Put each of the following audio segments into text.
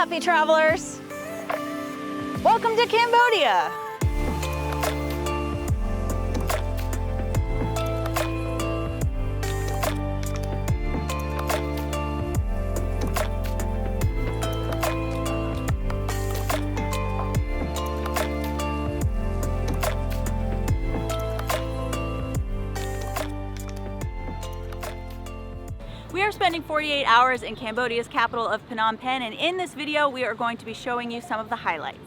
happy travelers. Welcome to Cambodia. We are spending 48 hours in Cambodia's capital of Phnom Penh, and in this video we are going to be showing you some of the highlights.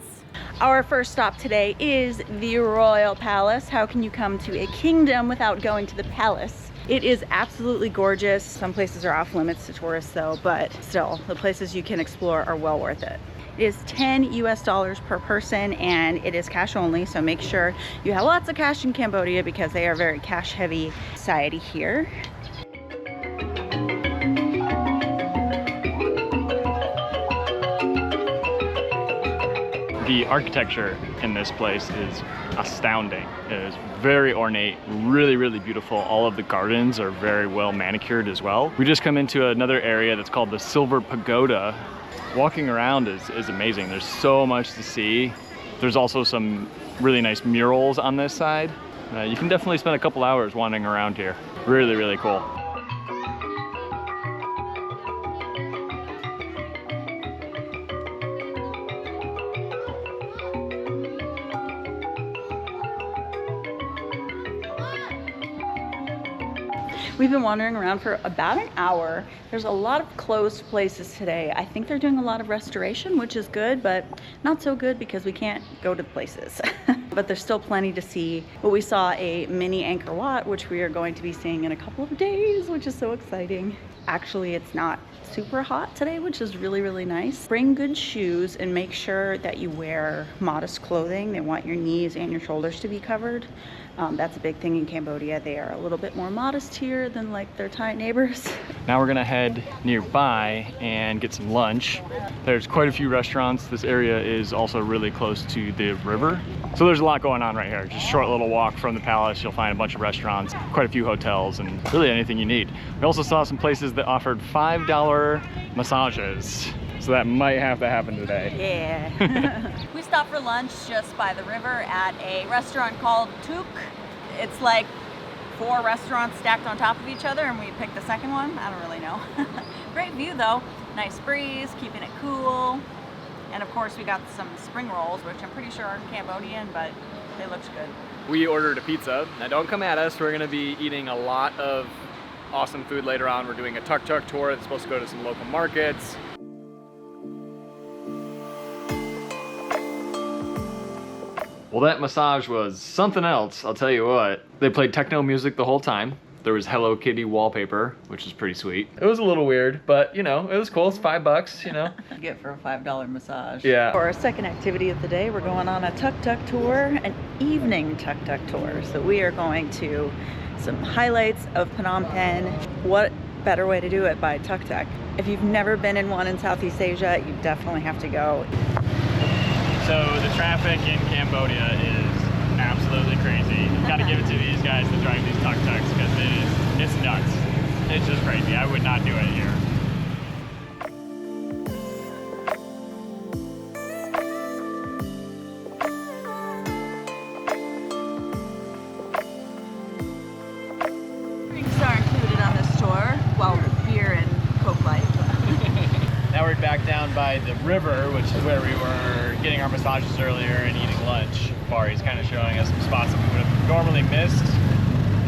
Our first stop today is the Royal Palace. How can you come to a kingdom without going to the palace? It is absolutely gorgeous. Some places are off limits to tourists though, but still, the places you can explore are well worth it. It is $10 US per person and it is cash only, so make sure you have lots of cash in Cambodia because they are a very cash heavy society here. The architecture in this place is astounding. It is very ornate, really beautiful. All of the gardens are very well manicured as well. We just come into another area that's called the Silver Pagoda. Walking around is amazing. There's so much to see. There's also some really nice murals on this side. You can definitely spend a couple hours wandering around here. Really cool. We've been wandering around for about an hour. There's a lot of closed places today. I think they're doing a lot of restoration, which is good, but not so good because we can't go to the places. But there's still plenty to see. But we saw a mini Angkor Wat, which we are going to be seeing in a couple of days, which is so exciting. Actually, it's not super hot today, which is really nice. Bring good shoes and make sure that you wear modest clothing. They want your knees and your shoulders to be covered. That's a big thing in Cambodia. They are a little bit more modest here than like their Thai neighbors. Now we're gonna head nearby and get some lunch. There's quite a few restaurants. This area is also really close to the river. So there's a lot going on right here. Just a short little walk from the palace. You'll find a bunch of restaurants, quite a few hotels, and really anything you need. We also saw some places that offered $5 massages. So that might have to happen today. Yeah. We stopped for lunch just by the river at a restaurant called Tuk. It's like 4 restaurants stacked on top of each other and we picked the second one. I don't really know. Great view though. Nice breeze, keeping it cool. And of course we got some spring rolls, which I'm pretty sure are Cambodian, but they looked good. We ordered a pizza. Now don't come at us. We're gonna be eating a lot of awesome food later on. We're doing a Tuk Tuk Tour that's supposed to go to some local markets. Well, that massage was something else, I'll tell you what. They played techno music the whole time. There was Hello Kitty wallpaper, which is pretty sweet. It was a little weird, but you know, it was cool. It's $5, you know. You get for a $5 massage. Yeah. For our second activity of the day, we're going on a Tuk Tuk Tour, an evening Tuk Tuk Tour. So we are going to some highlights of Phnom Penh. What better way to do it by Tuk Tuk? If you've never been in one in Southeast Asia, you definitely have to go. So the traffic in Cambodia is absolutely crazy. Gotta give it to these guys that drive these tuk-tuks because it's nuts. It's just crazy. I would not do it here. Drinks are included on this tour. Well, beer and Coke Light. Now we're back down by the river, which is where we were getting our massages earlier and eating lunch. Bari's kind of showing us some spots that we would have normally missed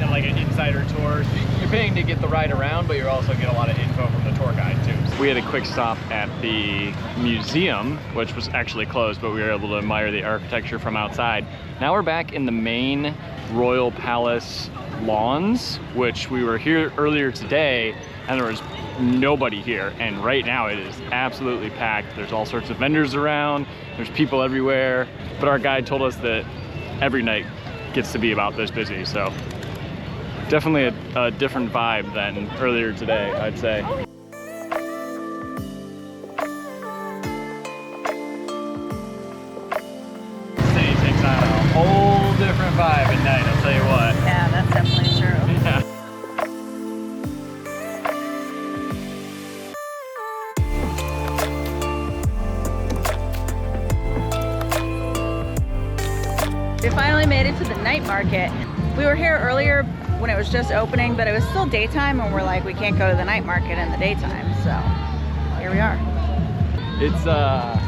in like an insider tour. You're paying to get the ride around, but you also get a lot of info from the tour guide too. We had a quick stop at the museum, which was actually closed, but we were able to admire the architecture from outside. Now we're back in the main Royal Palace lawns, which we were here earlier today, and there was nobody here, and right now it is absolutely packed. There's all sorts of vendors around, there's people everywhere, but our guide told us that every night gets to be about this busy, so definitely a different vibe than earlier today, I'd say. City takes on a whole different vibe at night, I'll tell you what. Yeah, that's definitely true. Yeah. We finally made it to the night market. We were here earlier when it was just opening, but it was still daytime, and we're like, we can't go to the night market in the daytime, so here we are. It's a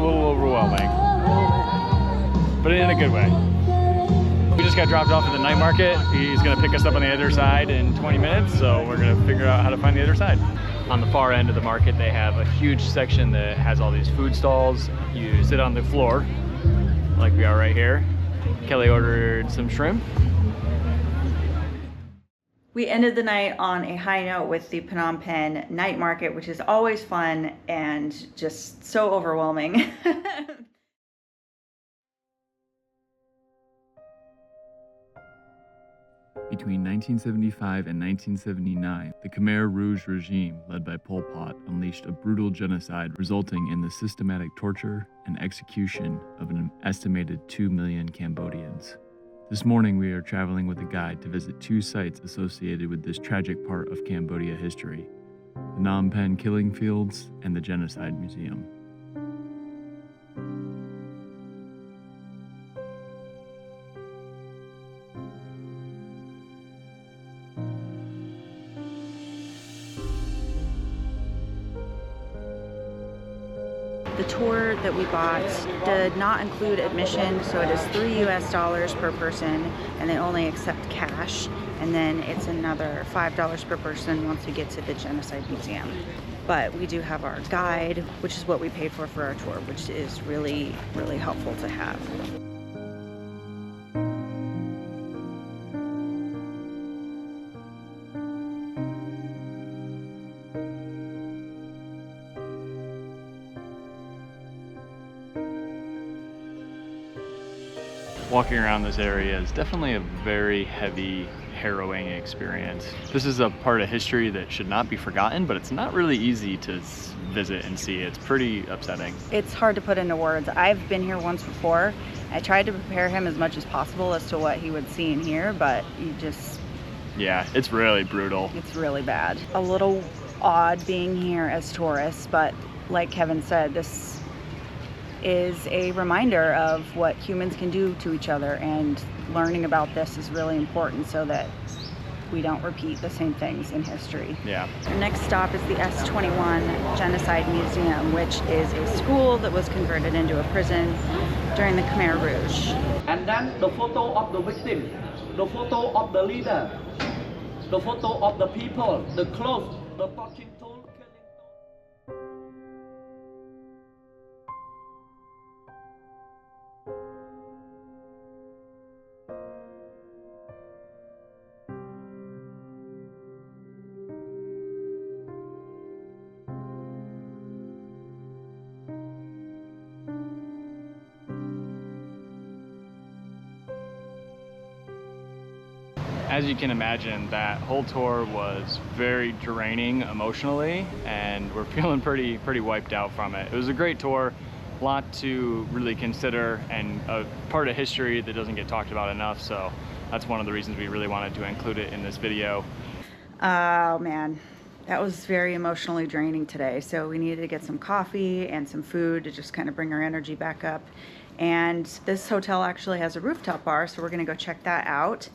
little overwhelming, but in a good way. We just got dropped off at the night market. He's gonna pick us up on the other side in 20 minutes, so we're gonna figure out how to find the other side. On the far end of the market, they have a huge section that has all these food stalls. You sit on the floor, like we are right here. Kelly ordered some shrimp. We ended the night on a high note with the Phnom Penh night market, which is always fun and just so overwhelming. Between 1975 and 1979, the Khmer Rouge regime, led by Pol Pot, unleashed a brutal genocide resulting in the systematic torture and execution of an estimated 2 million Cambodians. This morning, we are traveling with a guide to visit 2 sites associated with this tragic part of Cambodia history: the Phnom Penh killing fields and the Genocide Museum. The tour that we bought did not include admission, so it is $3 US per person, and they only accept cash. And then it's another $5 per person once we get to the Genocide Museum. But we do have our guide, which is what we paid for our tour, which is really, really helpful to have. Walking around this area is definitely a very heavy, harrowing experience. This is a part of history that should not be forgotten, but it's not really easy to visit and see. It's pretty upsetting. It's hard to put into words. I've been here once before. I tried to prepare him as much as possible as to what he would see and hear, but you just... Yeah, it's really brutal. It's really bad. A little odd being here as tourists, but like Kevin said, this is a reminder of what humans can do to each other, and learning about this is really important so that we don't repeat the same things in history. Yeah. Our next stop is the S21 Genocide Museum, which is a school that was converted into a prison during the Khmer Rouge. And then the photo of the victim, the photo of the leader, the photo of the people, the clothes, the torching tool, killing tool. As you can imagine, that whole tour was very draining emotionally, and we're feeling pretty wiped out from it. It was a great tour, a lot to really consider, and a part of history that doesn't get talked about enough, so that's one of the reasons we really wanted to include it in this video. Oh man, that was very emotionally draining today. So we needed to get some coffee and some food to just kind of bring our energy back up. And this hotel actually has a rooftop bar, so we're gonna go check that out.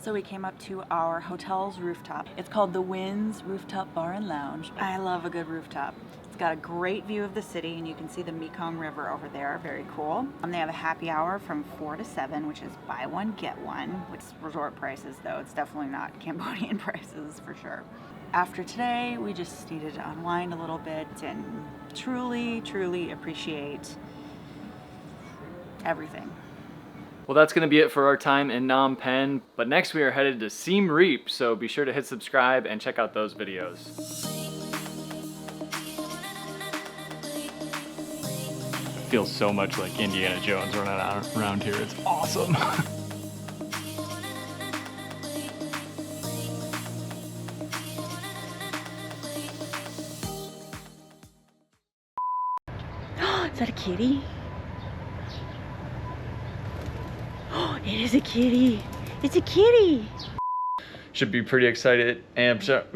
So we came up to our hotel's rooftop. It's called the Winds Rooftop Bar and Lounge. I love a good rooftop. It's got a great view of the city, and you can see the Mekong River over there. Very cool. They have a happy hour from 4 to 7, which is buy one, get one, which is resort prices though. It's definitely not Cambodian prices for sure. After today, we just needed to unwind a little bit and truly appreciate everything. Well, that's going to be it for our time in Phnom Penh, but next we are headed to Siem Reap, so be sure to hit subscribe and check out those videos. Feels so much like Indiana Jones running around here. It's awesome. Is that a kitty? It is a kitty. It's a kitty. Should be pretty excited. Amped up.